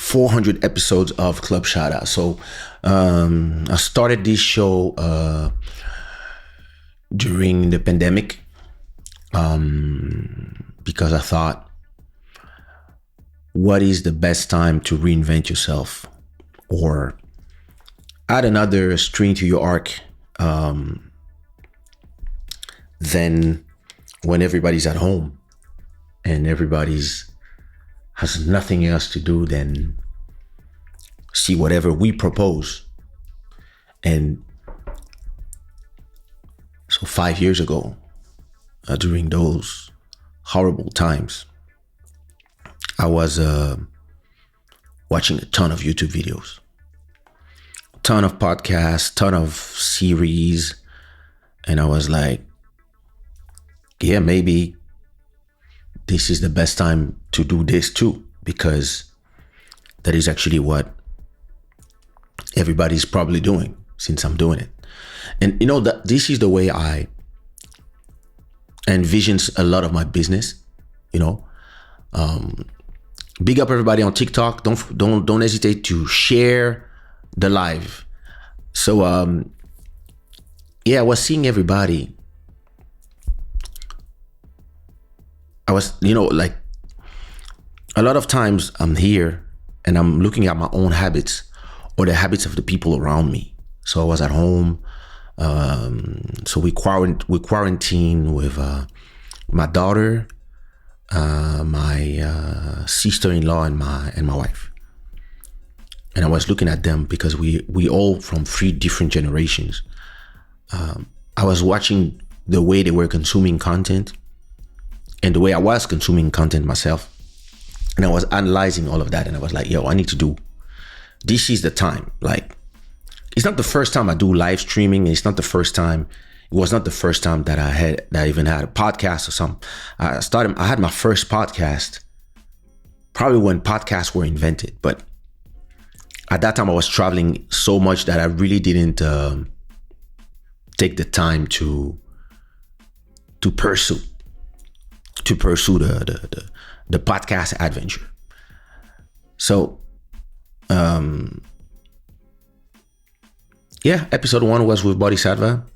400 episodes of Club Shada. So I started this show during the pandemic because I thought, what is the best time to reinvent yourself or add another string to your arc than when everybody's at home and everybody's has nothing else to do than see whatever we propose. And so 5 years ago, during those horrible times, I was watching a ton of YouTube videos, ton of podcasts, ton of series. And I was like, yeah, maybe this is the best time to do this too, because that is actually what everybody's probably doing since I'm doing it. And that this is the way I envisions a lot of my business. Big up everybody on TikTok. Don't hesitate to share the live. So I was seeing everybody. I was, like a lot of times I'm here and I'm looking at my own habits or the habits of the people around me. So I was at home. So we quarantine with my daughter, my sister-in-law, and my wife. And I was looking at them because we all from 3 different generations. I was watching the way they were consuming content and the way I was consuming content myself. And I was analyzing all of that. And I was like, I need to do, this is the time. Like, it's not the first time I do live streaming. It was not the first time that I even had a podcast or something. I had my first podcast probably when podcasts were invented. But at that time I was traveling so much that I really didn't take the time to pursue the podcast adventure. So episode 1 was with Bodhisattva.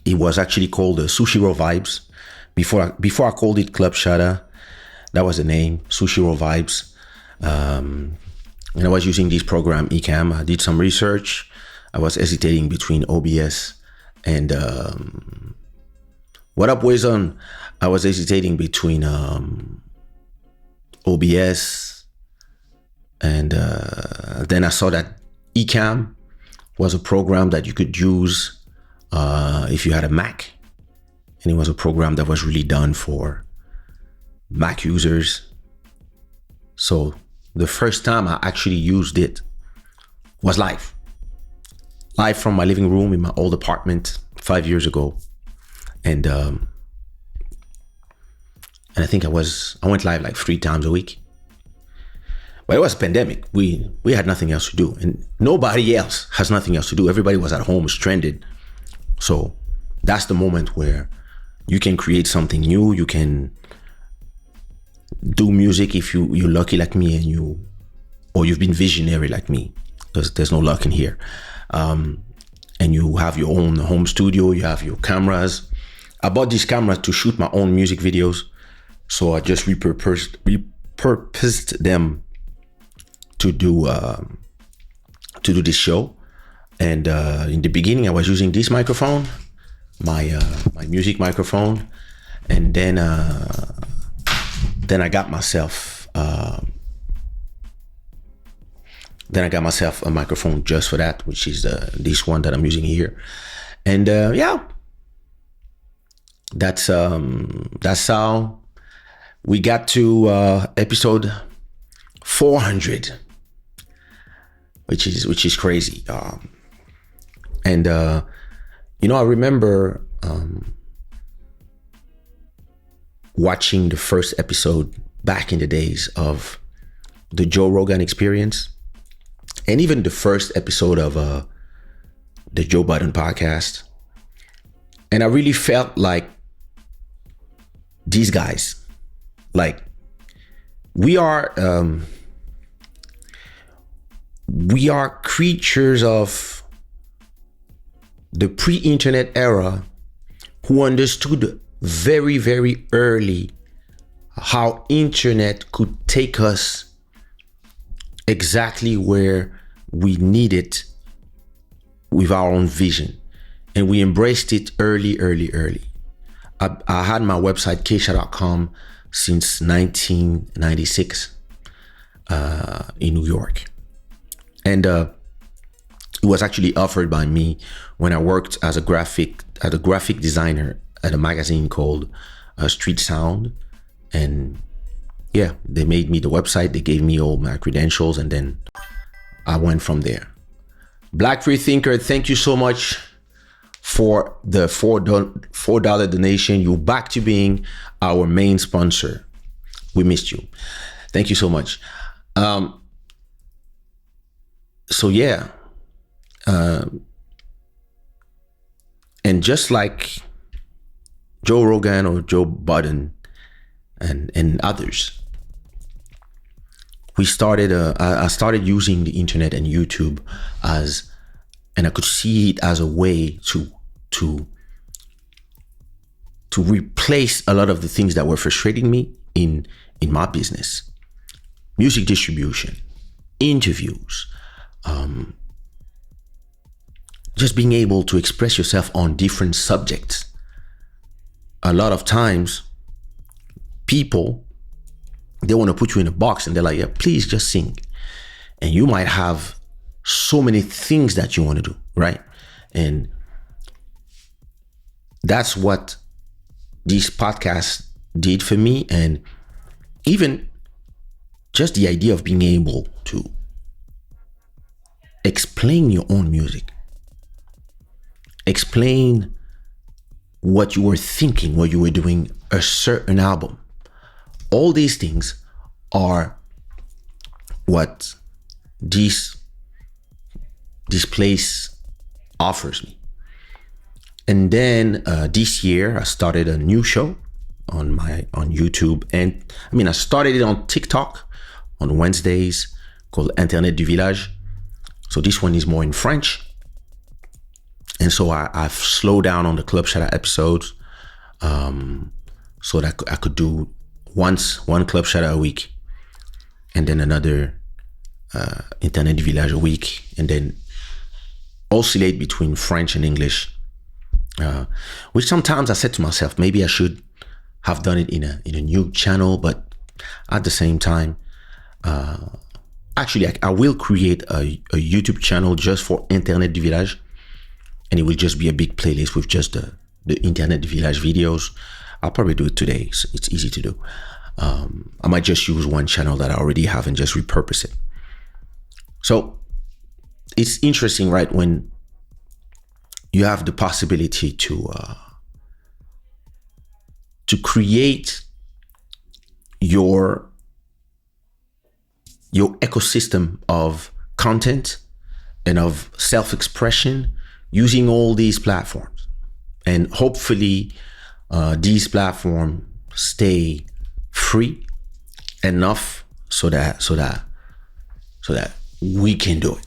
It was actually called Sushiro Vibes. Before I called it Club Shada, that was the name, Sushiro Vibes. And I was using this program, Ecamm. I did some research. I was hesitating between OBS and What Up Wizon. I was hesitating between OBS and then I saw that Ecamm was a program that you could use if you had a Mac, and it was a program that was really done for Mac users. So the first time I actually used it was live from my living room in my old apartment 5 years ago. And I think I went live like 3 times a week. But it was a pandemic. We had nothing else to do, and nobody else has nothing else to do. Everybody was at home, stranded. So that's the moment where you can create something new. You can do music if you're lucky like me, or you've been visionary like me, because there's no luck in here. And you have your own home studio. You have your cameras. I bought this camera to shoot my own music videos, so I just repurposed them to do this show. And in the beginning I was using this microphone, my music microphone, and then I got myself a microphone just for that, which is this one that I'm using here. And that's how we got to episode 400, which is crazy. And I remember watching the first episode back in the days of the Joe Rogan Experience, and even the first episode of the Joe Budden podcast. And I really felt like these guys, like, we are we are creatures of the pre-internet era who understood very, very early how internet could take us exactly where we need it with our own vision. And we embraced it early. I had my website, Kaysha.com, since 1996 in New York. And it was actually offered by me when I worked as a graphic designer at a magazine called Street Sound. And yeah, they made me the website, they gave me all my credentials, and then I went from there. Black Free Thinker, thank you so much for the $4 donation. You're back to being our main sponsor. We missed you. Thank you so much. So yeah, and just like Joe Rogan or Joe Budden and others, I started using the internet and YouTube and I could see it as a way to replace a lot of the things that were frustrating me in my business. Music distribution, interviews, just being able to express yourself on different subjects. A lot of times, people, they want to put you in a box and they're like, yeah, please just sing. And you might have so many things that you want to do, right? And that's what these podcasts did for me. And even just the idea of being able to explain your own music, explain what you were thinking while you were doing a certain album. All these things are what this place offers me. And then this year I started a new show on YouTube, and I started it on TikTok on Wednesdays called Internet du Village. So this one is more in French. And so I've slowed down on the Club Shada episodes so that I could do one Club Shada a week, and then another Internet du Village a week, and then oscillate between French and English. Which sometimes I said to myself, maybe I should have done it in a new channel, but at the same time, actually I will create a YouTube channel just for Internet du Village, and it will just be a big playlist with just the Internet du Village videos. I'll probably do it today. It's easy to do. I might just use one channel that I already have and just repurpose it. So it's interesting, right? When you have the possibility to create your ecosystem of content and of self-expression using all these platforms, and hopefully these platforms stay free enough so that we can do it.